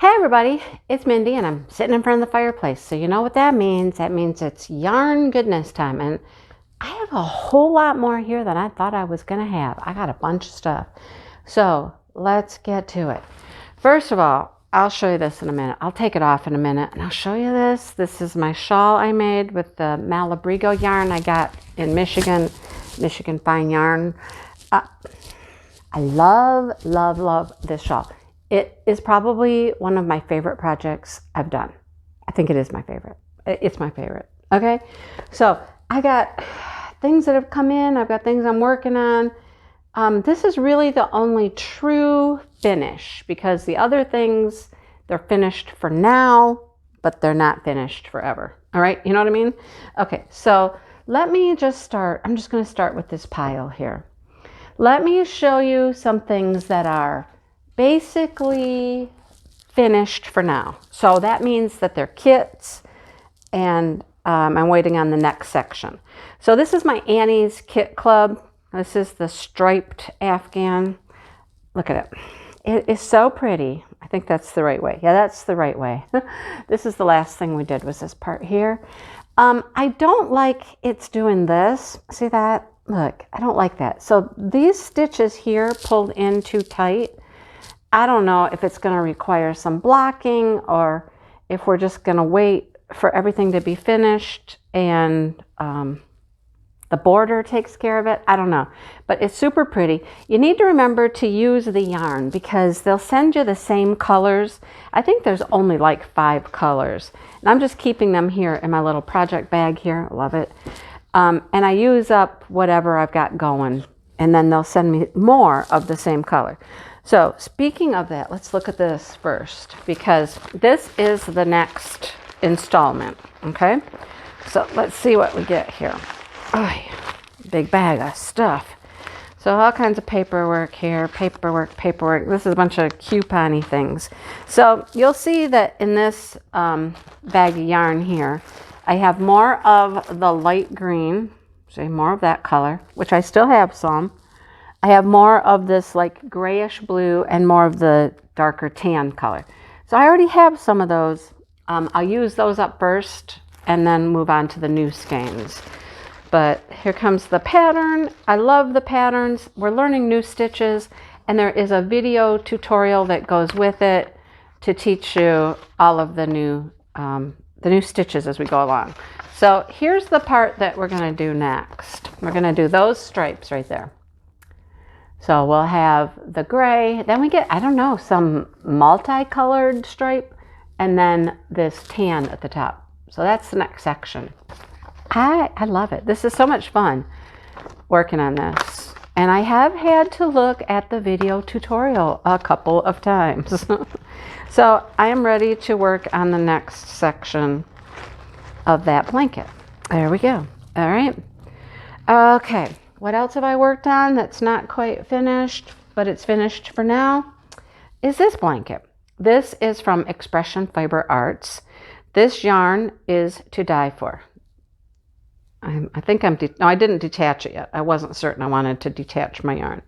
Hey everybody, it's Mindy and I'm sitting in front of the fireplace. So you know what that means? That means it's yarn goodness time. And I have a whole lot more here than I thought I was going to have. I got a bunch of stuff. So let's get to it. First of all, I'll show you this in a minute. I'll take it off in a minute and I'll show you this. This is my shawl I made with the Malabrigo yarn I got in Michigan fine yarn. I love this shawl. It is probably one of my favorite projects I've done. I think it is my favorite. It's my favorite. Okay. So I got things that have come in. I've got things I'm working on. This is really the only true finish because the other things, they're finished for now, but they're not finished forever. All right. You know what I mean? Okay. So let me just start. I'm just going to start with this pile here. Let me show you some things that are basically finished for now. So that means that they're kits and I'm waiting on the next section. So this is my Annie's Kit Club. This is the striped Afghan. Look at it. It is so pretty. I think that's the right way. Yeah, that's the right way. This is the last thing we did was this part here. I don't like it's doing this. See that? Look, I don't like that. So these stitches here pulled in too tight. I don't know if it's going to require some blocking or if we're just going to wait for everything to be finished and the border takes care of it. I don't know, but it's super pretty. You need to remember to use the yarn because they'll send you the same colors. I think there's only like 5 colors and I'm just keeping them here in my little project bag here. I love it. And I use up whatever I've got going and then they'll send me more of the same color. So speaking of that, let's look at this first because this is the next installment. Okay. So let's see what we get here. Oh, big bag of stuff. So all kinds of paperwork here, paperwork. This is a bunch of coupon-y things. So you'll see that in this bag of yarn here, I have more of the light green, so more of that color, which I still have some. I have more of this like grayish blue and more of the darker tan color. So I already have some of those. I'll use those up first and then move on to the new skeins. But here comes the pattern. I love the patterns. We're learning new stitches and there is a video tutorial that goes with it to teach you all of the new stitches as we go along. So here's the part that we're going to do next. We're going to do those stripes right there. So we'll have the gray, then we get, I don't know, some multicolored stripe, and then this tan at the top. So that's the next section. I love it. This is so much fun working on this. And I have had to look at the video tutorial a couple of times. So I am ready to work on the next section of that blanket. There we go. All right. Okay. What else have I worked on that's not quite finished, but it's finished for now, is this blanket. This is from Expression Fiber Arts. This yarn is to die for. I think no, I didn't detach it yet. I wasn't certain I wanted to detach my yarn.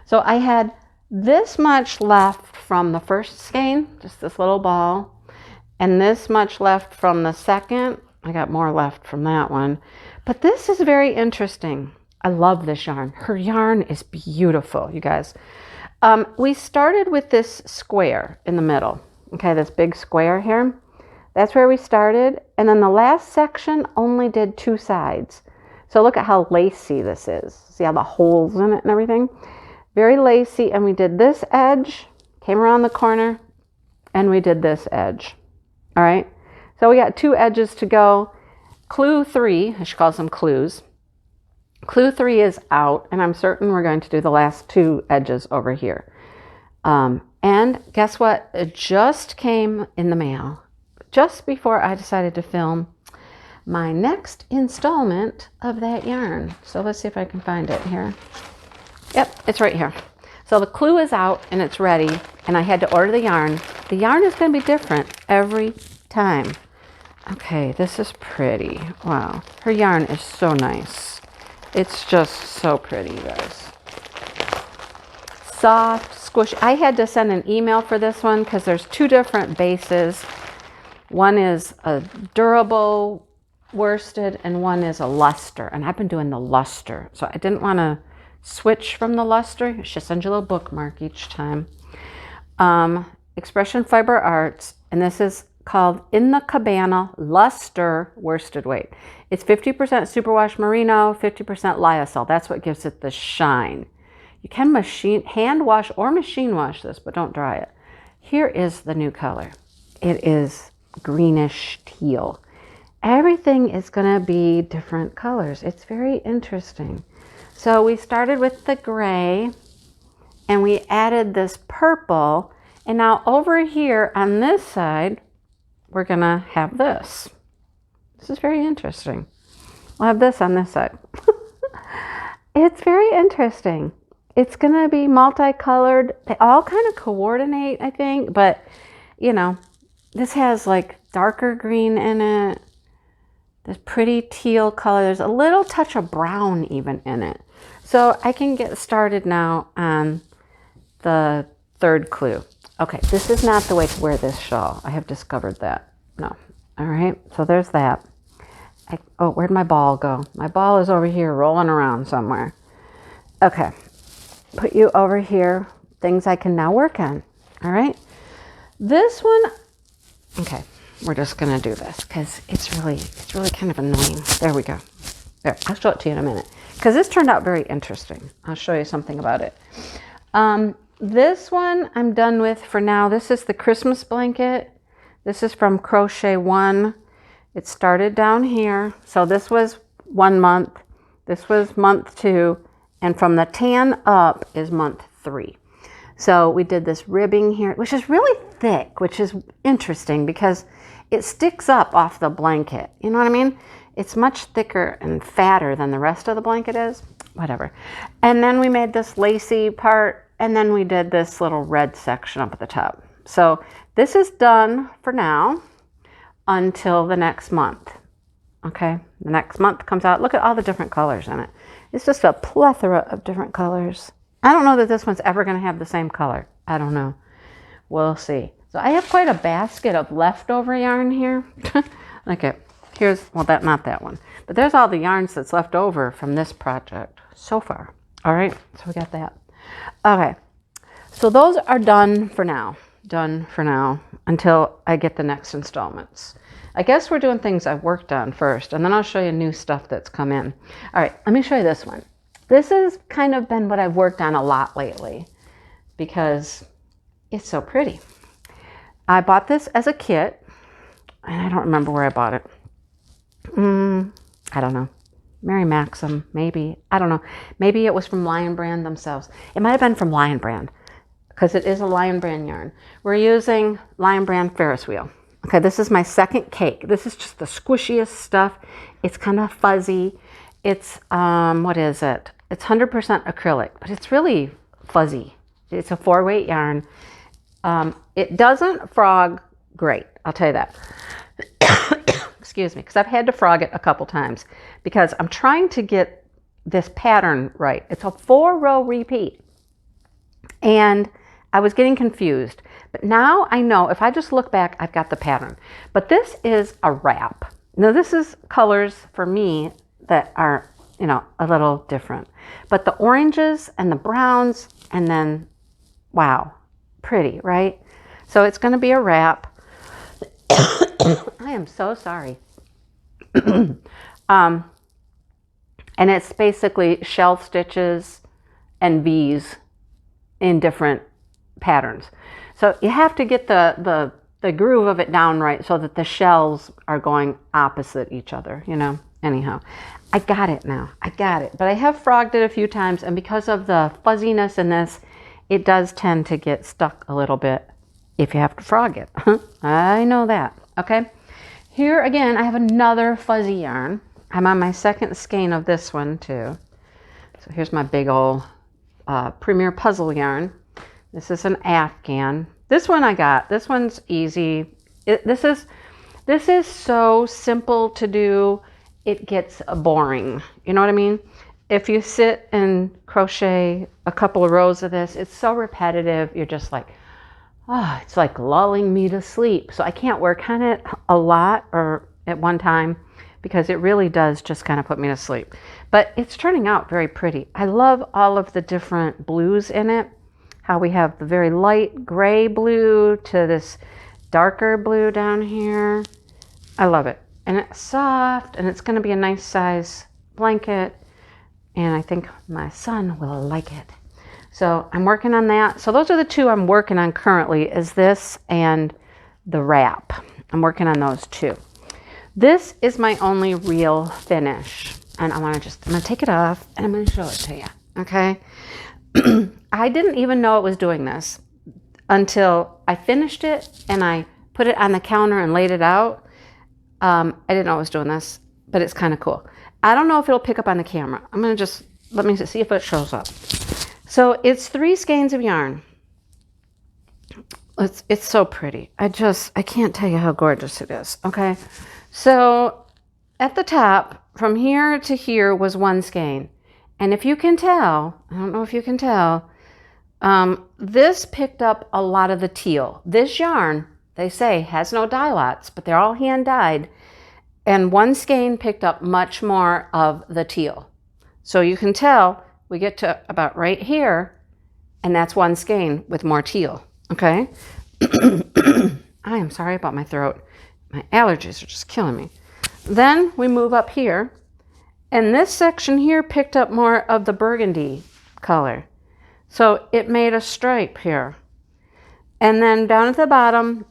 So I had this much left from the first skein, just this little ball, and this much left from the second. I got more left from that one, but this is very interesting. I love this yarn. Her yarn is beautiful, you guys. We started with this square in the middle. Okay, this big square here. That's where we started. And then the last section only did 2 sides. So look at how lacy this is. See how the holes in it and everything? Very lacy. And we did this edge, came around the corner, and we did this edge. All right. So we got 2 edges to go. Clue 3, she calls them clues. Clue 3 is out, and I'm certain we're going to do the last 2 edges over here. And guess what? It just came in the mail just before I decided to film my next installment of that yarn. So let's see if I can find it here. Yep, it's right here. So the clue is out and it's ready, and I had to order the yarn. The yarn is going to be different every time. Okay, this is pretty. Wow, her yarn is so nice. It's just so pretty, you guys. soft, squishy. I had to send an email for this one because there's two different bases. One is a durable worsted and one is a luster. And I've been doing the luster. So I didn't want to switch from the luster. I should send you a little bookmark each time. Expression Fiber Arts. And this is called In the Cabana Luster Worsted Weight. It's 50% superwash merino, 50% lyocell. That's what gives it the shine. You can hand wash or machine wash this, but don't dry it. Here is the new color. It is greenish teal. Everything is going to be different colors. It's very interesting. So we started with the gray and we added this purple. And now over here on this side, we're going to have this. This is very interesting. We'll have this on this side. It's very interesting. It's going to be multicolored. They all kind of coordinate, I think. But, you know, this has like darker green in it. This pretty teal color. There's a little touch of brown even in it. So I can get started now on the third clue. Okay, this is not the way to wear this shawl. I have discovered that. No. All right, so there's that. Oh, where'd my ball go? My ball is over here rolling around somewhere. Okay, put you over here. Things I can now work on. All right, this one. Okay, we're just gonna do this because it's really kind of annoying. There we go. There, I'll show it to you in a minute because this turned out very interesting. I'll show you something about it. This one I'm done with for now. This is the Christmas blanket. This is from Crochet One. It started down here. So this was 1 month. This was month 2. And from the tan up is month 3. So we did this ribbing here, which is really thick, which is interesting because it sticks up off the blanket. You know what I mean? It's much thicker and fatter than the rest of the blanket is. Whatever. And then we made this lacy part. And then we did this little red section up at the top. So this is done for now until the next month. Okay, the next month comes out. Look at all the different colors in it. It's just a plethora of different colors. I don't know that this one's ever going to have the same color. I don't know. We'll see. So I have quite a basket of leftover yarn here. Okay, here's, well, not that one. But there's all the yarns that's left over from this project so far. All right, so we got that. Okay, so those are done for now. Done for now until I get the next installments. I guess we're doing things I've worked on first, and then I'll show you new stuff that's come in. All right, let me show you this one. This has kind of been what I've worked on a lot lately because it's so pretty. I bought this as a kit, and I don't remember where I bought it. I don't know. Mary Maxim, maybe. I don't know. Maybe it was from Lion Brand themselves. It might have been from Lion Brand because it is a Lion Brand yarn. We're using Lion Brand Ferris wheel. Okay, this is my second cake. This is just the squishiest stuff. It's kind of fuzzy. It's, what is it? It's 100% acrylic, but it's really fuzzy. It's a 4-weight yarn. It doesn't frog great, I'll tell you that. Excuse me, because I've had to frog it a couple times because I'm trying to get this pattern right. It's a 4-row repeat and I was getting confused, but now I know if I just look back, I've got the pattern. But this is a wrap. Now this is colors for me that are, you know, a little different, but the oranges and the browns and then, wow, pretty, right? So it's going to be a wrap. I am so sorry. And it's basically shell stitches and V's in different patterns. So you have to get the groove of it down right so that the shells are going opposite each other, you know. Anyhow, I got it now. I got it. But I have frogged it a few times, and because of the fuzziness in this, it does tend to get stuck a little bit if you have to frog it. I know that. Okay. Here again, I have another fuzzy yarn. I'm on my second skein of this one too. So here's my big old Premier Puzzle yarn. This is an Afghan. This one I got. This one's easy. This is so simple to do. It gets boring. You know what I mean? if you sit and crochet a couple of rows of this, it's so repetitive. You're just like, oh, it's like lulling me to sleep. So I can't work on it a lot or at one time because it really does just kind of put me to sleep. But it's turning out very pretty. I love all of the different blues in it. How we have the very light gray blue to this darker blue down here. I love it. And it's soft, and it's going to be a nice size blanket. And I think my son will like it. So I'm working on that. So those are the two I'm working on currently, is this and the wrap. I'm working on those two. This is my only real finish. And I'm going to take it off and I'm going to show it to you. Okay. I didn't even know it was doing this until I finished it and I put it on the counter and laid it out. I didn't know it was doing this, but it's kind of cool. I don't know if it'll pick up on the camera. I'm going to just, let me see if it shows up. So it's 3 skeins of yarn. It's so pretty. I can't tell you how gorgeous it is. Okay. So at the top, from here to here was 1 skein. And if you can tell, I don't know if you can tell, this picked up a lot of the teal. This yarn, they say, has no dye lots, but they're all hand dyed. And 1 skein picked up much more of the teal. So you can tell we get to about right here, and that's 1 skein with more teal. Okay? I am sorry about my throat. My allergies are just killing me. Then we move up here, and this section here picked up more of the burgundy color. So it made a stripe here. And then down at the bottom,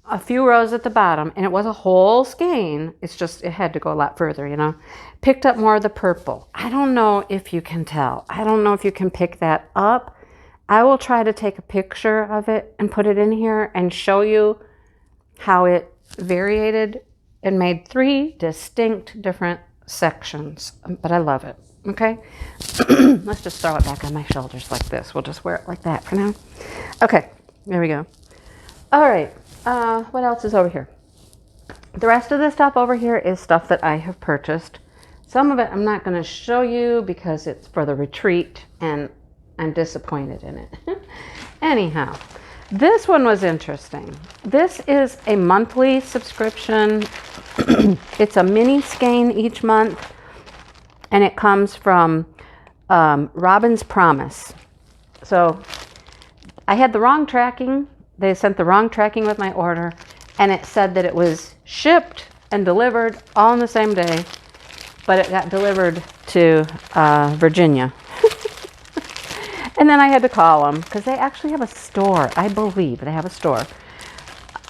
a few rows at the bottom, and it was a whole skein. It's just, it had to go a lot further, you know. Picked up more of the purple. I don't know if you can tell. I don't know if you can pick that up. I will try to take a picture of it and put it in here and show you how it variated and made 3 distinct different sections. But I love it. Okay. Let's just throw it back on my shoulders like this. We'll just wear it like that for now. Okay. There we go. All right. What else is over here? The rest of the stuff over here is stuff that I have purchased. Some of it I'm not going to show you because it's for the retreat and I'm disappointed in it. Anyhow, this one was interesting. This is a monthly subscription. It's a mini skein each month, and it comes from Robin's Promise. So I had the wrong tracking. They sent the wrong tracking with my order, and it said that it was shipped and delivered all on the same day, but it got delivered to Virginia. And then I had to call them because they actually have a store. I believe they have a store.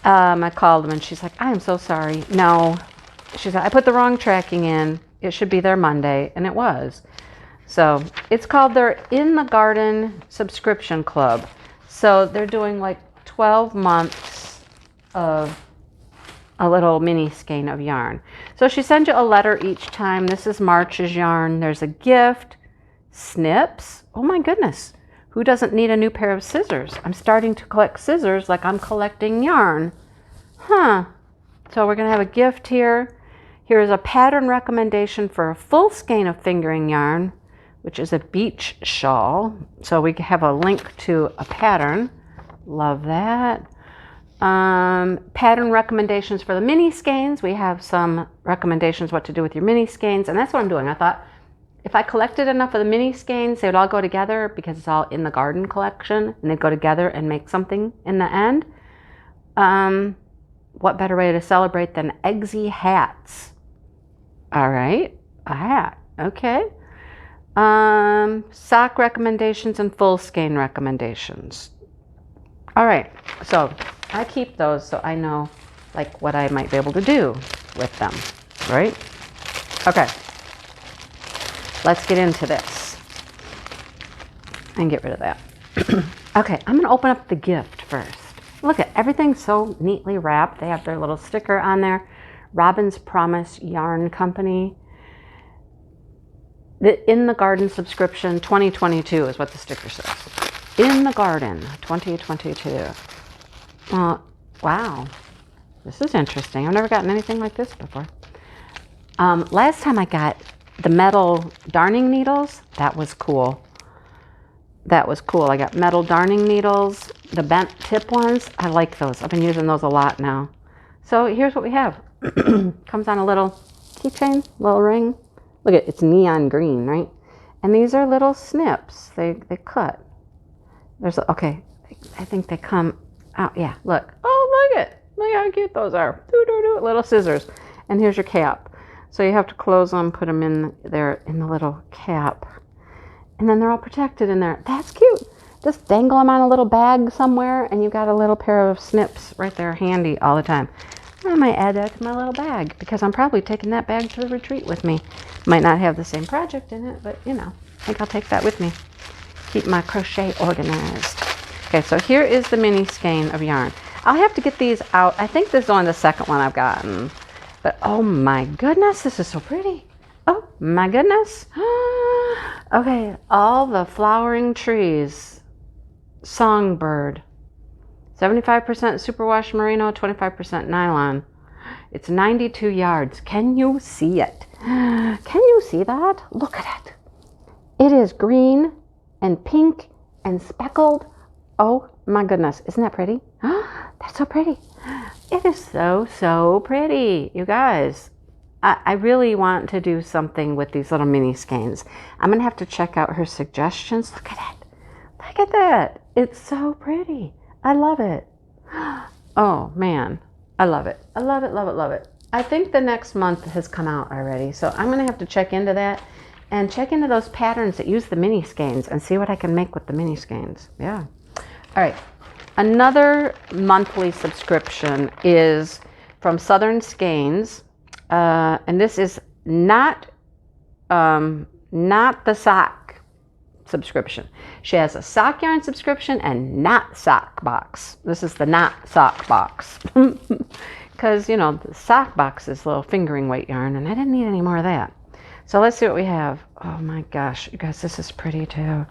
I called them and she's like, I am so sorry. No, she said, I put the wrong tracking in. It should be there Monday. And it was. So it's called their In the Garden subscription club. So they're doing like 12 months of a little mini skein of yarn. So she sends you a letter each time. This is March's yarn. There's a gift, snips. Oh my goodness. Who doesn't need a new pair of scissors? I'm starting to collect scissors like I'm collecting yarn. Huh. So we're going to have a gift here. Here's a pattern recommendation for a full skein of fingering yarn, which is a beach shawl. So we have a link to a pattern. Love that. Pattern recommendations for the mini skeins. We have some recommendations what to do with your mini skeins, and that's what I'm doing. I thought if I collected enough of the mini skeins, they would all go together because it's all in the garden collection, and they'd go together and make something in the end. What better way to celebrate than eggsy hats? All right, a hat. Okay. Sock recommendations and full skein recommendations. All right, so I keep those so I know like what I might be able to do with them, right? Okay, let's get into this and get rid of that. Okay, I'm gonna open up the gift first. Look at everything's so neatly wrapped. They have their little sticker on there. Robin's Promise Yarn Company. The In the Garden subscription 2022 is what the sticker says. In the Garden 2022. Wow. This is interesting. I've never gotten anything like this before. Last time I got the metal darning needles. That was cool. That was cool. I got metal darning needles, the bent tip ones. I like those. I've been using those a lot now. So here's what we have. Comes on a little keychain, little ring. Look at it, it's neon green, right? And these are little snips. They cut. There's okay. I think they come out. Yeah, look. Oh, look at. Look how cute those are. Little scissors. And here's your cap. So you have to close them, put them in there in the little cap. And then they're all protected in there. That's cute. Just dangle them on a little bag somewhere, and you've got a little pair of snips right there handy all the time. I might add that to my little bag, because I'm probably taking that bag to the retreat with me. Might not have the same project in it, but you know, I think I'll take that with me. Keep my crochet organized. Okay, so here is the mini skein of yarn. I'll have to get these out. I think this is only the second one I've gotten. But oh my goodness, this is so pretty. Oh my goodness. Okay, all the flowering trees. Songbird. 75% superwash merino, 25% nylon. It's 92 yards. Can you see it? Can you see that? Look at it. It is green and pink and speckled. Oh my goodness. Isn't that pretty? That's so pretty. It is so, so pretty. You guys, I really want to do something with these little mini skeins. I'm going to have to check out her suggestions. Look at it. Look at that. It's so pretty. I love it. Oh man, I love it. I love it, love it, love it. I think the next month has come out already, so I'm gonna have to check into that and check into those patterns that use the mini skeins and see what I can make with the mini skeins. Yeah. All right. Another monthly subscription is from Southern Skeins, and this is not the sock subscription. She has a sock yarn subscription and not sock box. This is the not sock box. Because, you know, the sock box is little fingering weight yarn, and I didn't need any more of that. So let's see what we have. Oh my gosh, you guys, this is pretty too.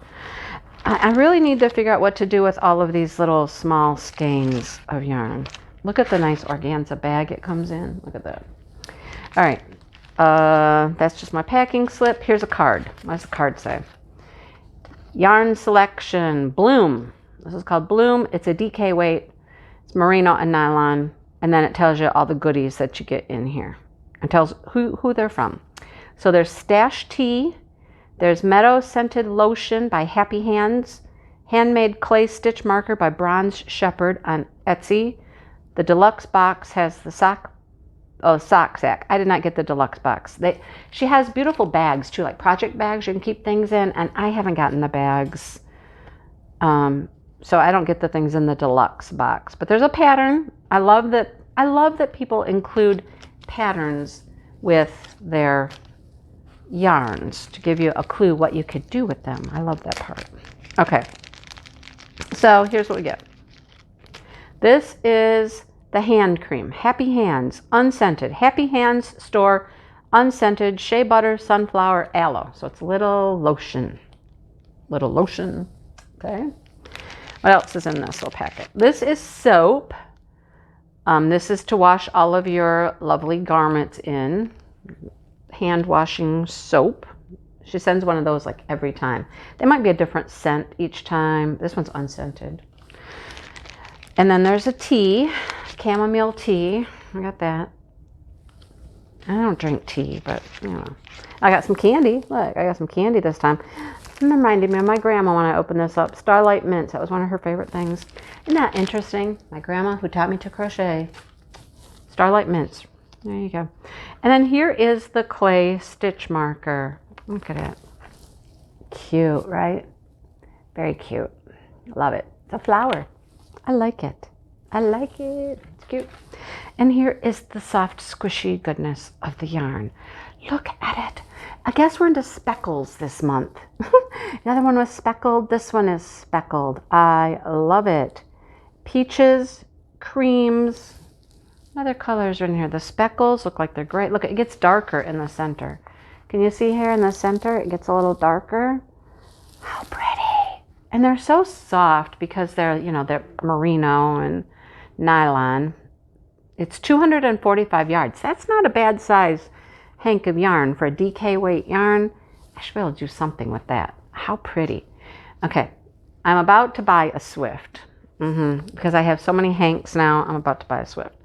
I really need to figure out what to do with all of these little small skeins of yarn. Look at the nice organza bag it comes in. Look at that. All right. That's just my packing slip. Here's a card. What does the card say? Yarn selection, Bloom. This is called Bloom. It's a DK weight. It's merino and nylon. And then it tells you all the goodies that you get in here. It tells who they're from. So there's Stash Tea. There's Meadow Scented Lotion by Happy Hands. Handmade Clay Stitch Marker by Bronze Shepherd on Etsy. The deluxe box has the sock sack. I did not get the deluxe box. She has beautiful bags too, like project bags you can keep things in, and I haven't gotten the bags. So I don't get the things in the deluxe box. But there's a pattern. I love that people include patterns with their yarns to give you a clue what you could do with them. I love that part. Okay. So here's what we get. This is the hand cream, Happy Hands, unscented. Happy Hands store, unscented, shea butter, sunflower, aloe. So it's little lotion. Little lotion. Okay. What else is in this little packet? This is soap. This is to wash all of your lovely garments in. Hand washing soap. She sends one of those like every time. They might be a different scent each time. This one's unscented. And then there's a tea. Chamomile tea. I got that. I don't drink tea, but you know. I got some candy. Look, I got some candy this time. It reminded me of my grandma when I opened this up. Starlight Mints. That was one of her favorite things. Isn't that interesting? My grandma who taught me to crochet. Starlight Mints. There you go. And then here is the clay stitch marker. Look at it. Cute, right? Very cute. Love it. It's a flower. I like it. I like it. It's cute. And here is the soft, squishy goodness of the yarn. Look at it. I guess we're into speckles this month. The other one was speckled. This one is speckled. I love it. Peaches, creams. Other colors are in here. The speckles look like they're great. Look, it gets darker in the center. Can you see here in the center? It gets a little darker. How pretty. And they're so soft because they're, you know, they're merino and nylon. It's 245 yards. That's not a bad size hank of yarn for a DK weight yarn. I should be able to do something with that. How pretty. Okay, I'm about to buy a Swift. Because I have so many hanks now, I'm about to buy a Swift.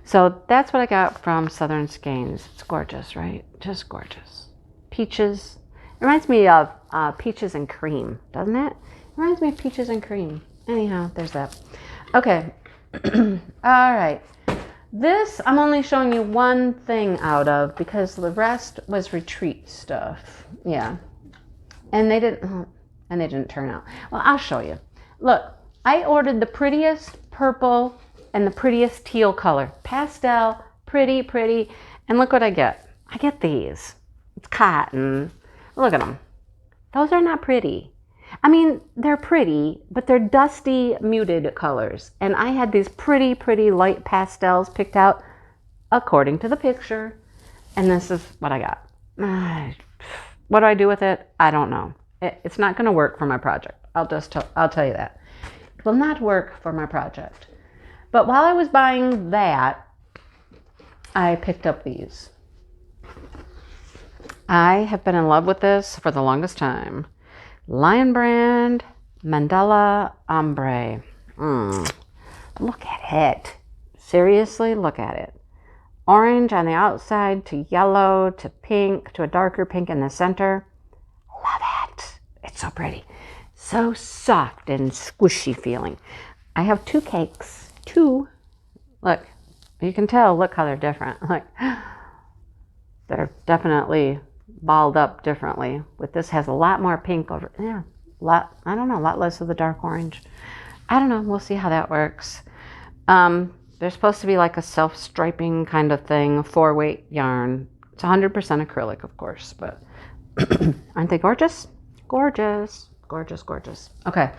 So that's what I got from Southern Skeins. It's gorgeous, right? Just gorgeous. Peaches. It reminds me of peaches and cream, doesn't it? It reminds me of peaches and cream. Anyhow, there's that. Okay. All right. This I'm only showing you one thing out of because the rest was retreat stuff. Yeah. And they didn't turn out. Well, I'll show you. Look, I ordered the prettiest purple and the prettiest teal color. Pastel, pretty, pretty. And look what I get. I get these. It's cotton. Look at them. Those are not pretty. I mean, they're pretty, but they're dusty, muted colors. And I had these pretty, pretty light pastels picked out according to the picture. And this is what I got. What do I do with it? I don't know. It's not going to work for my project. I'll tell you that. It will not work for my project. But while I was buying that, I picked up these. I have been in love with this for the longest time. Lion Brand Mandala Ombre. Look at it. Seriously, look at it. Orange on the outside to yellow to pink to a darker pink in the center. Love it. It's so pretty. So soft and squishy feeling. I have 2 cakes. 2. Look, you can tell, look how they're different. Like, they're definitely balled up differently. With this has a lot more pink over, yeah, a lot less of the dark orange. I don't know, we'll see how that works. They're supposed to be like a self-striping kind of thing, 4-weight yarn. It's 100% acrylic, of course, but aren't they gorgeous? Gorgeous, gorgeous, gorgeous. Okay.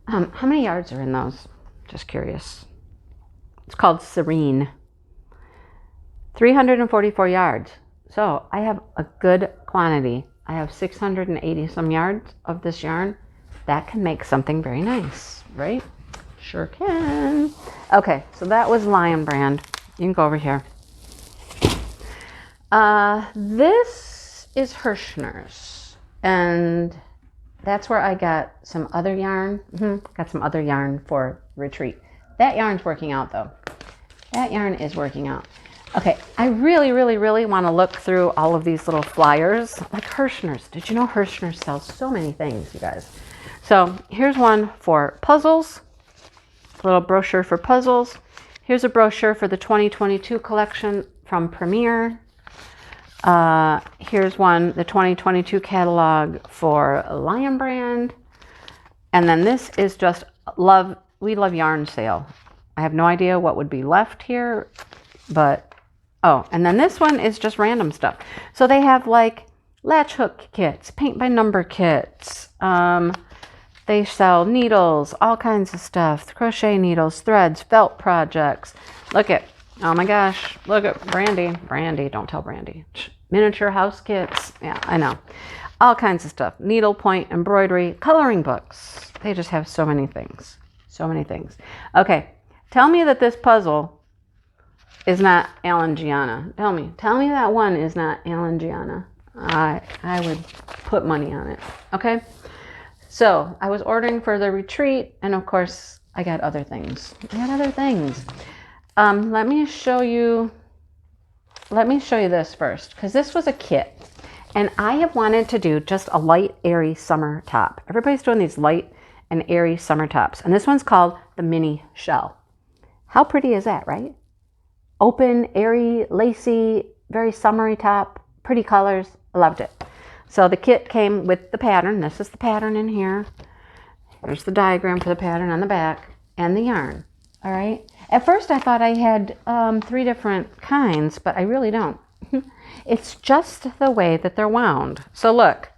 How many yards are in those? Just curious. It's called Serene. 344 yards. So I have a good quantity. I have 680 some yards of this yarn. That can make something very nice, right? Sure can. Okay, so that was Lion Brand. You can go over here. This is Hirschner's, and that's where I got some other yarn. Got some other yarn for retreat. That yarn's working out though. That yarn is working out. Okay, I really, really, really want to look through all of these little flyers. Like Hirschner's. Did you know Hirschner's sells so many things, you guys? So here's one for puzzles. A little brochure for puzzles. Here's a brochure for the 2022 collection from Premier. Here's one, the 2022 catalog for Lion Brand. And then this is just We Love Yarn sale. I have no idea what would be left here, but, oh, and then this one is just random stuff. So they have like latch hook kits, paint by number kits. They sell needles, all kinds of stuff, crochet needles, threads, felt projects. Look at, oh my gosh, look at Brandy, don't tell Brandy. Miniature house kits, yeah, I know. All kinds of stuff, needlepoint, embroidery, coloring books. They just have so many things, so many things. Okay, tell me that this puzzle is not Alan Gianna. Tell me that one is not Alan Gianna. I would put money on it, okay? So I was ordering for the retreat, and of course I got other things. Let me show you this first, because this was a kit, and I have wanted to do just a light, airy summer top. Everybody's doing these light and airy summer tops, and this one's called the Mini Shell. How pretty is that, right? Open, airy, lacy, very summery top, pretty colors. I loved it. So the kit came with the pattern. This is the pattern in here. There's the diagram for the pattern on the back and the yarn. All right. At first I thought I had 3 different kinds, but I really don't. It's just the way that they're wound. So look,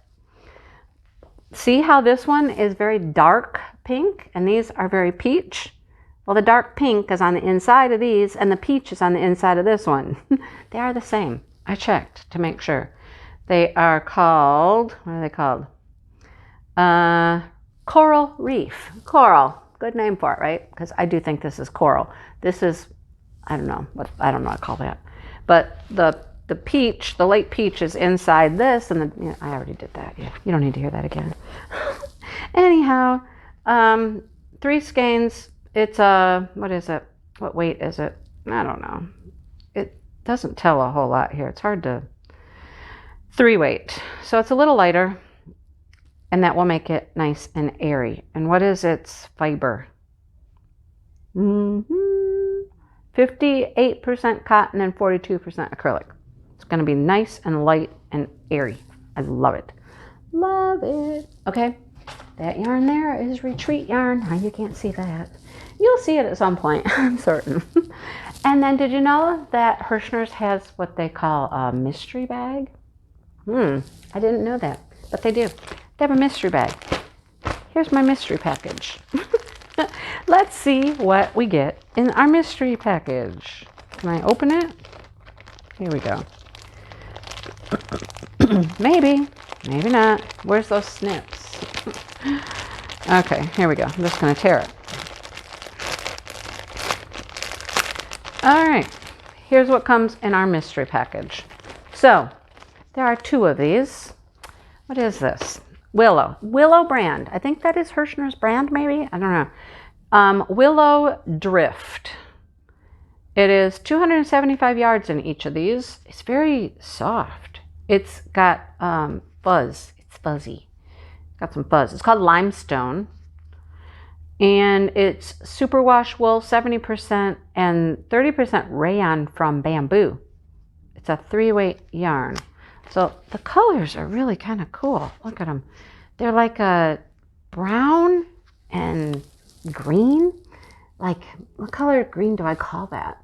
see how this one is very dark pink and these are very peach? Well, the dark pink is on the inside of these and the peach is on the inside of this one. They are the same. I checked to make sure. They are called, what are they called? Coral Reef. Coral. Good name for it, right? Because I do think this is coral. This is, I don't know what I call that. But the the peach, the light peach is inside this, and the, yeah, I already did that. Yeah, you don't need to hear that again. Anyhow, 3 skeins. It's what is it? What weight is it? I don't know. It doesn't tell a whole lot here. It's hard to. 3 weight. So it's a little lighter, and that will make it nice and airy. And what is its fiber? 58% cotton and 42% acrylic. It's going to be nice and light and airy. I love it. Love it. Okay, that yarn there is retreat yarn. Now you can't see that. You'll see it at some point, I'm certain. And then did you know that Hirschner's has what they call a mystery bag? I didn't know that, but they do. They have a mystery bag. Here's my mystery package. Let's see what we get in our mystery package. Can I open it? Here we go. Maybe, maybe not. Where's those snips? Okay, here we go. I'm just going to tear it. All right, here's what comes in our mystery package. So, there are 2 of these. What is this? Willow brand. I think that is Hirschner's brand, maybe? I don't know. Willow Drift. It is 275 yards in each of these. It's very soft. It's got fuzz. It's fuzzy. Got some fuzz. It's called Limestone. And it's superwash wool, 70%, and 30% rayon from bamboo. It's a 3-weight yarn. So the colors are really kind of cool. Look at them. They're like a brown and green. Like, what color green do I call that?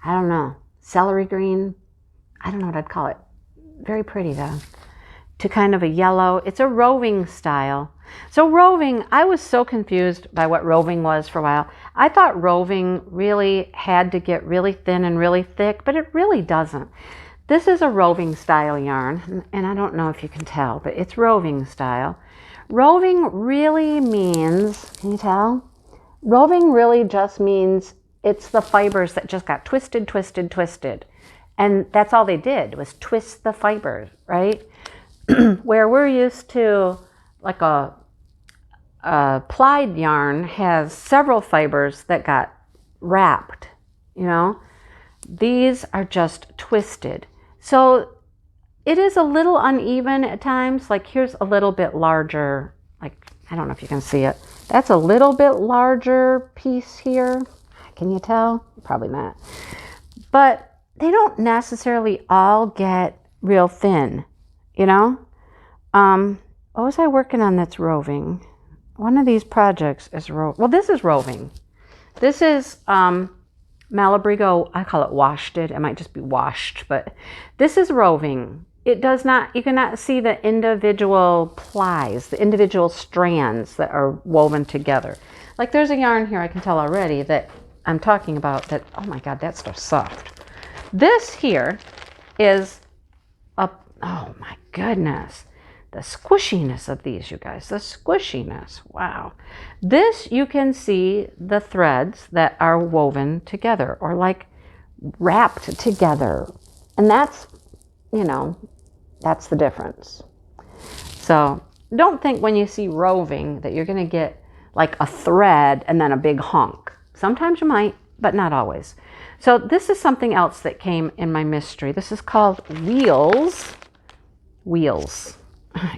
I don't know. Celery green? I don't know what I'd call it. Very pretty though. To kind of a yellow. It's a roving style. So roving, I was so confused by what roving was for a while. I thought roving really had to get really thin and really thick, but it really doesn't. This is a roving style yarn, and I don't know if you can tell, but it's roving style. Roving really means, can you tell? Roving really just means it's the fibers that just got twisted, twisted, twisted. And that's all they did was twist the fibers, right? Where we're used to, like a plied yarn has several fibers that got wrapped, you know? These are just twisted. So it is a little uneven at times. Like here's a little bit larger, like, I don't know if you can see it. That's a little bit larger piece here. Can you tell? Probably not. But they don't necessarily all get real thin, you know? What was I working on that's roving? One of these projects is well, this is roving. This is Malabrigo, I call it washted. It might just be washed, but this is roving. It does not, you cannot see the individual plies, the individual strands that are woven together. Like there's a yarn here I can tell already that I'm talking about that, oh my God, that stuff's soft. This here is oh my goodness. The squishiness of these, you guys, the squishiness, wow. This, you can see the threads that are woven together or like wrapped together. And that's, you know, that's the difference. So don't think when you see roving that you're going to get like a thread and then a big hunk. Sometimes you might, but not always. So this is something else that came in my mystery. This is called Wheels. Wheels.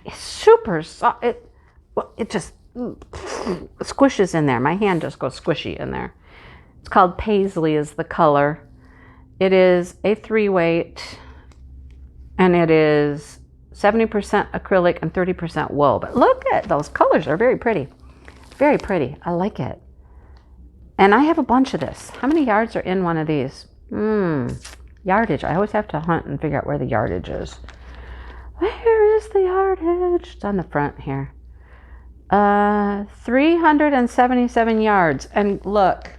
It's super soft. It just squishes in there. My hand just goes squishy in there. It's called Paisley is the color. It is a 3-weight and it is 70% acrylic and 30% wool. But look at those colors. They're very pretty. Very pretty. I like it. And I have a bunch of this. How many yards are in one of these? Yardage. I always have to hunt and figure out where the yardage is. Where is the yardage? It's on the front here. 377 yards. And look,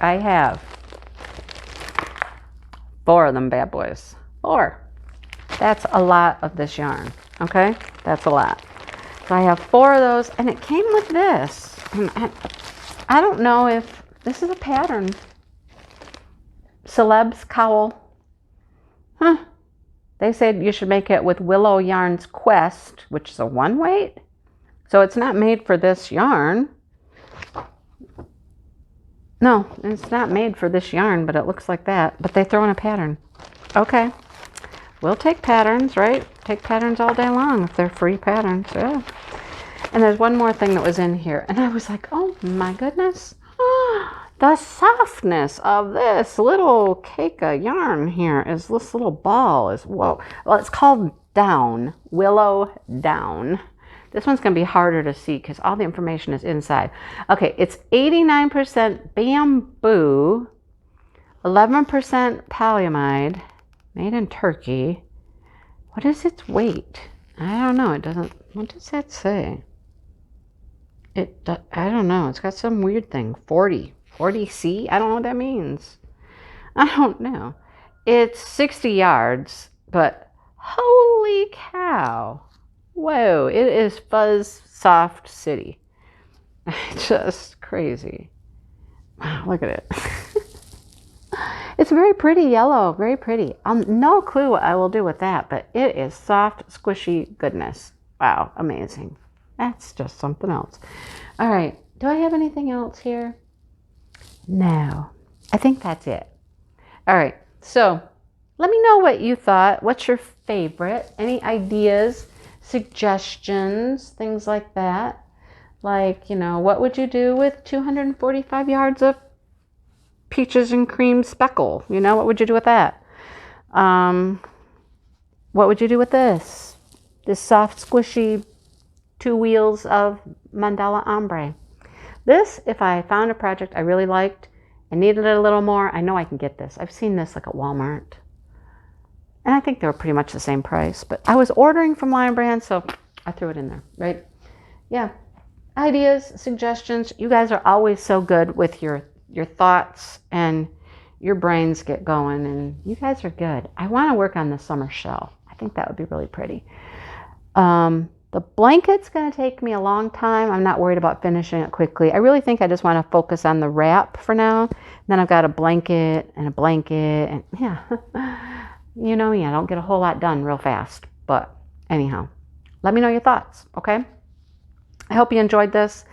I have 4 of them bad boys. 4. That's a lot of this yarn. Okay? That's a lot. So I have 4 of those, and it came with this. And I don't know if this is a pattern. Celeb's cowl. Huh. They said you should make it with Willow Yarn's Quest, which is a 1 weight. So it's not made for this yarn. No, it's not made for this yarn, but it looks like that. But they throw in a pattern. Okay. We'll take patterns, right? Take patterns all day long if they're free patterns. Yeah. And there's one more thing that was in here. And I was like, oh my goodness. The softness of this little cake of yarn here is this little ball is, whoa. Well, it's called Down. Willow Down. This one's going to be harder to see because all the information is inside. Okay, it's 89% bamboo, 11% polyamide, made in Turkey. What is its weight? I don't know. It doesn't, what does that say? I don't know. It's got some weird thing. 40C? I don't know what that means. I don't know. It's 60 yards, but holy cow. Whoa, it is Fuzz Soft City. Just crazy. Wow, look at it. It's very pretty yellow, very pretty. No clue what I will do with that, but it is soft, squishy goodness. Wow, amazing. That's just something else. All right, do I have anything else here? No, I think that's it. All right, so let me know what you thought. What's your favorite? Any ideas, suggestions, things like that? Like, you know, what would you do with 245 yards of peaches and cream speckle? You know, what would you do with that? What would you do with this? This soft, squishy 2 wheels of mandala ombre. This, if I found a project I really liked and needed it a little more, I know I can get this. I've seen this like at Walmart. And I think they were pretty much the same price. But I was ordering from Lion Brand, so I threw it in there, right? Yeah. Ideas, suggestions. You guys are always so good with your thoughts, and your brains get going, and you guys are good. I want to work on the summer shell. I think that would be really pretty. The blanket's going to take me a long time. I'm not worried about finishing it quickly. I really think I just want to focus on the wrap for now. Then I've got a blanket, and yeah. You know me, I don't get a whole lot done real fast. But anyhow, let me know your thoughts, okay? I hope you enjoyed this.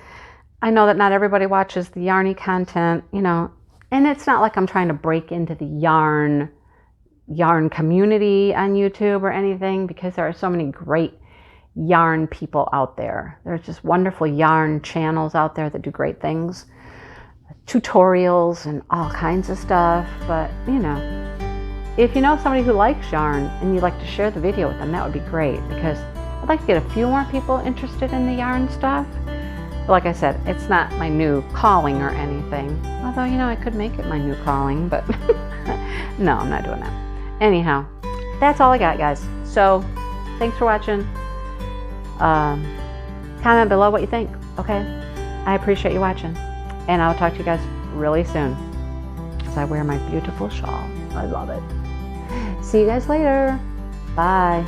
I know that not everybody watches the Yarny content, you know, and it's not like I'm trying to break into the yarn community on YouTube or anything, because there are so many great yarn people out there. There's just wonderful yarn channels out there that do great things, tutorials and all kinds of stuff. But you know, if you know somebody who likes yarn and you'd like to share the video with them, that would be great, because I'd like to get a few more people interested in the yarn stuff. But like I said, it's not my new calling or anything, although, you know, I could make it my new calling, but no, I'm not doing that. Anyhow, that's all I got, guys. So thanks for watching. Comment below what you think, okay? I appreciate you watching, and I'll talk to you guys really soon as I wear my beautiful shawl. I love it. See you guys later. Bye.